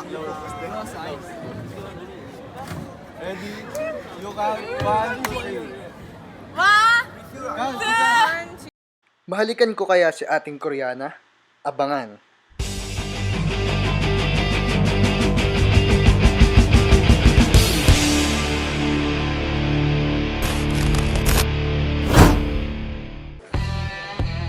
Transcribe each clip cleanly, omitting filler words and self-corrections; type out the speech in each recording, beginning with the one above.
No size. Ready? You count 1, 2, 3. Count, count. Mahalikan ko kaya si ating Koreana? Abangan.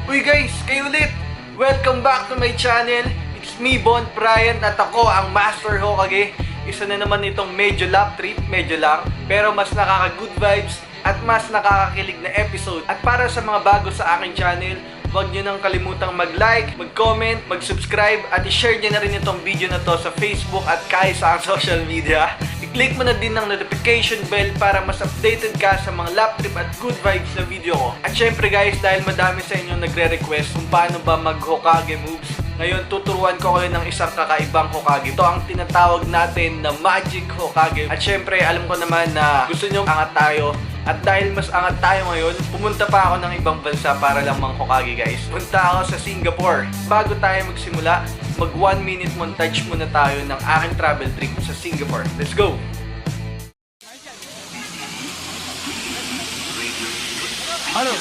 Uy guys, kayo ulit! Welcome back to my channel. It's me, Bon Bryant, at ako ang Master Hokage. Isa na naman itong medyo lap trip, medyo lang, pero mas nakaka-good vibes at mas nakakakilig na episode. At para sa mga bago sa aking channel, huwag nyo nang kalimutang mag-like, mag-comment, mag-subscribe, at i-share nyo na rin itong video na to sa Facebook at kahit sa social media. I-click mo na din ng notification bell para mas updated ka sa mga lap trip at good vibes na video ko. At syempre guys, dahil madami sa inyo nagre-request kung paano ba mag-Hokage moves, ngayon tuturuan ko kayo ng isang kakaibang Hokage. Ito ang tinatawag natin na Magic Hokage. At syempre, alam ko naman na gusto nyo angat tayo. At dahil mas angat tayo ngayon, pumunta pa ako ng ibang bansa para lang mang-Hokage guys. Punta ako sa Singapore. Bago tayo magsimula, mag 1 minute montage muna tayo ng aking travel trip sa Singapore. Let's go! Ano?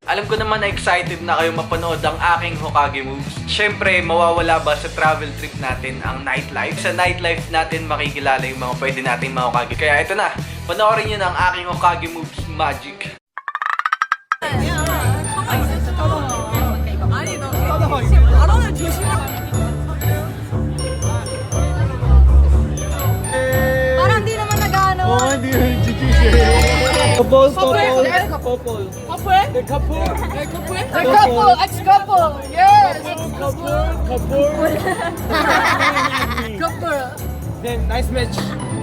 Alam ko naman na excited na kayo mapanood ang aking Hokage moves. Siyempre, mawawala ba sa travel trip natin ang nightlife? Sa nightlife natin makikilala yung mga pwede nating ma-Hokage. Kaya ito na, panoorin nyo na ang aking Hokage moves magic. Parang di naman nag-ano. Oh, hindi rin GG. Couple, couple. Couple? The couple. The couple, ex-couple. Yes. Couple, couple. Couple. Then, nice match.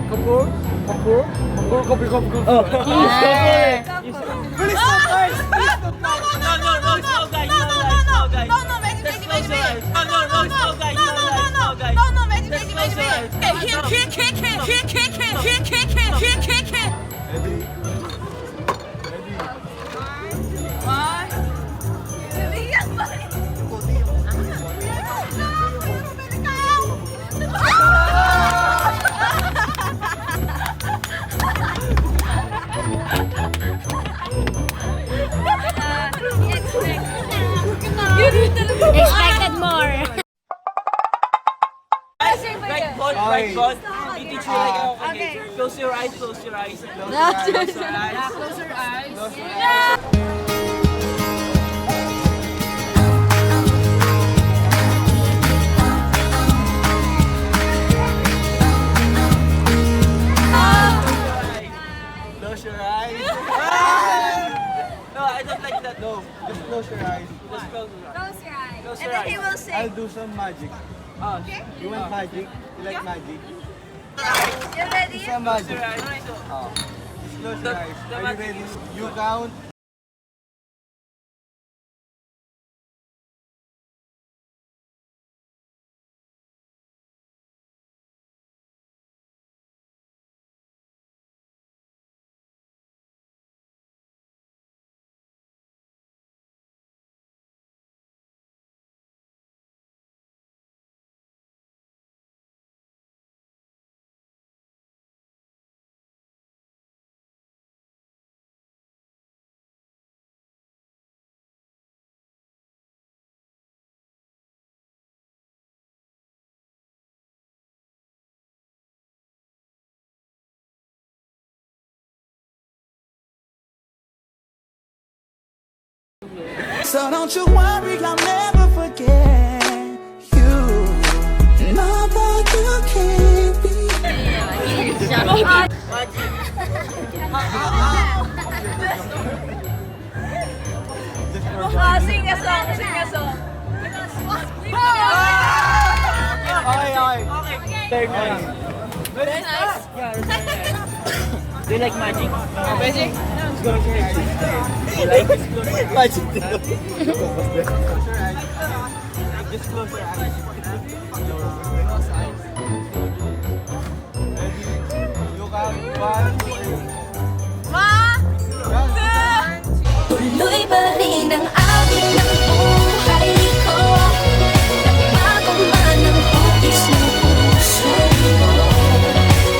Couple, couple, couple, couple, couple. Oh, Yeah. Please stop, guys. Ready? Expected more. Right foot. You teach me like okay. Close your eyes, close your eyes. Close your eyes. Close your eyes. No, I don't like that. No, just close your eyes. Just close your eyes. Close your eyes. Close And your then he eyes. will say, I'll do some magic. Oh, You want magic? You like magic? you ready? Some close magic. your eyes. Oh. Just close your eyes. the Are you magic ready? is- You count So don't you worry, I'll never forget you. No, but you can't be. Sing a song, sing a song. Okay. Very nice. Do you like magic? Magic? You like this closer? Magic. Just close your eyes. You count 1, 2, Tuloy pa rin ang atin ng buhay ko. Nagbago man ang hugis ng puso mo.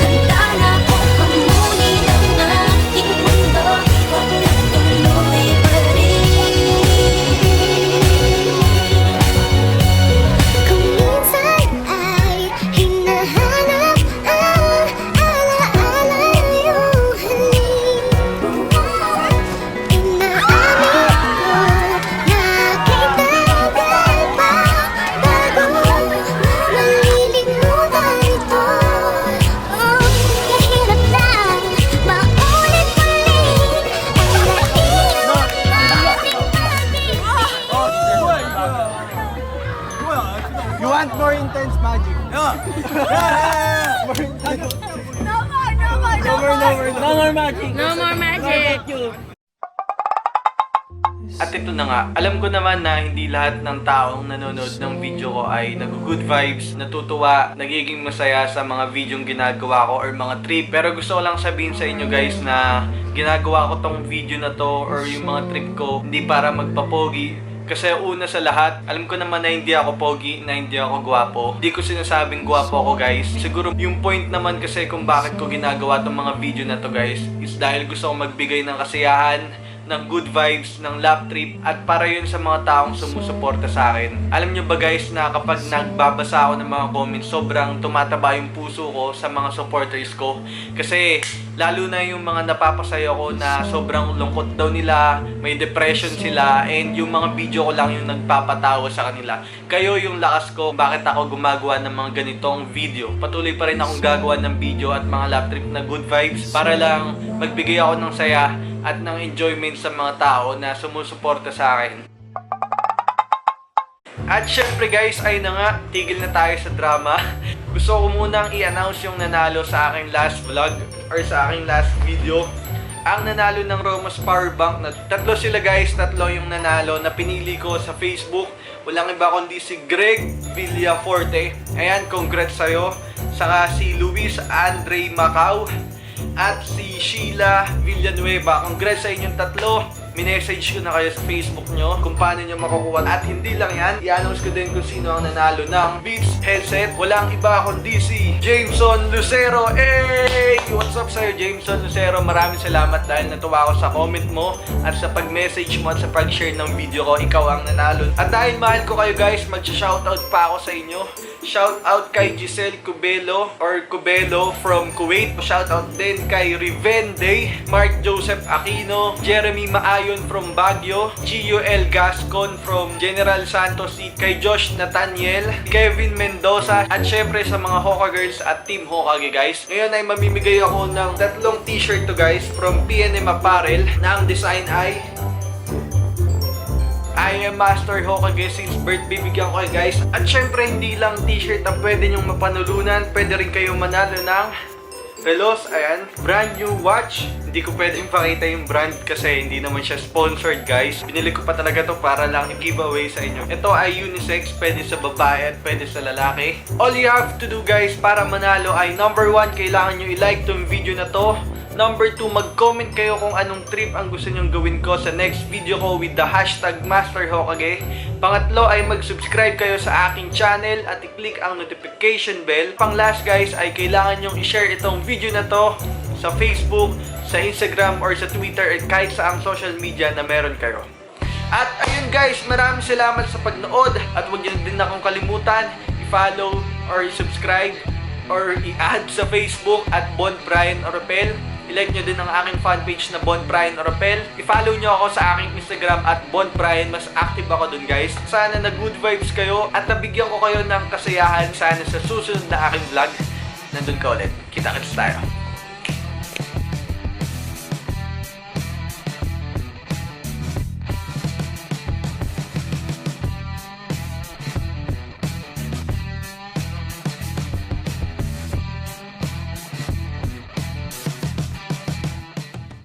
Handa na akong pamunin ang ating mundo. Pagkatuloy pa rin. Kung minsan ay hinahanap ang alaala iyong halik. You want more intense magic? No more. No more magic. No more magic. Thank you. At ito na nga, alam ko naman na hindi lahat ng taong nanonood ng video ko ay nag-good vibes, natutuwa, nagiging masaya sa mga videong ginagawa ko or mga trip. Pero gusto ko lang sabihin sa inyo guys na ginagawa ko tong video na to or yung mga trip ko hindi para magpapogi. Kasi una sa lahat, alam ko naman na hindi ako pogi, na hindi ako gwapo. Hindi ko sinasabing gwapo ako guys. Siguro yung point naman kasi kung bakit ko ginagawa tong mga video na to guys is dahil gusto ko magbigay ng kasiyahan, ng good vibes, ng lap trip at para yun sa mga taong sumusuporta sa akin. Alam nyo ba guys na kapag nagbabasa ako ng mga comments, sobrang tumataba yung puso ko sa mga supporters ko. Kasi lalo na yung mga napapasaya ko na sobrang lungkot daw nila, may depression sila, and yung mga video ko lang yung nagpapatawa sa kanila. Kayo yung lakas ko, bakit ako gumagawa ng mga ganitong video. Patuloy pa rin akong gagawa ng video at mga lap trip na good vibes para lang magbigay ako ng saya at ng enjoyment sa mga tao na sumusuporta sa akin. At syempre guys, ay na nga, tigil na tayo sa drama. Gusto ko munang i-announce yung nanalo sa aking last vlog or sa aking last video. Ang nanalo ng Romos Powerbank na tatlo sila guys, tatlo yung nanalo na pinili ko sa Facebook. Walang iba kundi si Greg Villaforte. Ayan, congrats sa'yo. Saka si Luis Andre Macau at si Sheila Villanueva. Congrats sa inyong tatlo. Minessage ko na kayo sa Facebook nyo kung paano nyo makukuha. At hindi lang yan, i-announce ko din kung sino ang nanalo ng Beats headset. Walang iba kundi si Jameson Lucero. Hey! What's up sa'yo Jameson Lucero? Maraming salamat dahil natuwa ako sa comment mo at sa pag-message mo at sa pag-share ng video ko. Ikaw ang nanalo. At dahil mahal ko kayo guys, mag-shoutout pa ako sa inyo. Shoutout kay Giselle Cubelo or Cubelo from Kuwait. Shoutout din kay Rivende, Mark Joseph Aquino, Jeremy Maayon from Baguio, Gio L. Gascon from General Santos City, kay Josh Nathaniel, Kevin Mendoza, at syempre sa mga Hoka Girls at Team Hokage guys. Ngayon ay mamimigay ako ng tatlong t-shirt to guys from PNM Apparel na ang design ay I am Master Hokage since birth bibigyan ko kayo guys. At syempre hindi lang t-shirt ang pwede nyong mapanulunan, pwede rin kayong manalo ng relos, ayan, brand new watch. Hindi ko pwedeng pakita yung brand kasi hindi naman siya sponsored guys. Binili ko pa talaga to para lang i-giveaway sa inyo. Ito ay unisex, pwede sa babae at pwede sa lalaki. All you have to do guys para manalo ay number 1, kailangan nyo i-like tong video na to. Number 2, mag-comment kayo kung anong trip ang gusto nyong gawin ko sa next video ko with the hashtag Master Hokage. Pangatlo ay mag-subscribe kayo sa aking channel at i-click ang notification bell. Pang last guys ay kailangan nyong i-share itong video na to sa Facebook, sa Instagram, or sa Twitter at kahit saang social media na meron kayo. At ayun guys, maraming salamat sa pagnood at huwag nyo din akong kalimutan i-follow or i-subscribe or i-add sa Facebook at Bon Brian Oropel. I-like nyo din ang aking fanpage na Bon Brian Oropel. I-follow nyo ako sa aking Instagram at Bon Brian. Mas active ako dun, guys. Sana na good vibes kayo at nabigyan ko kayo ng kasayahan. Sana sa susunod na aking vlog, nandun ka ulit. Kita-kits tayo.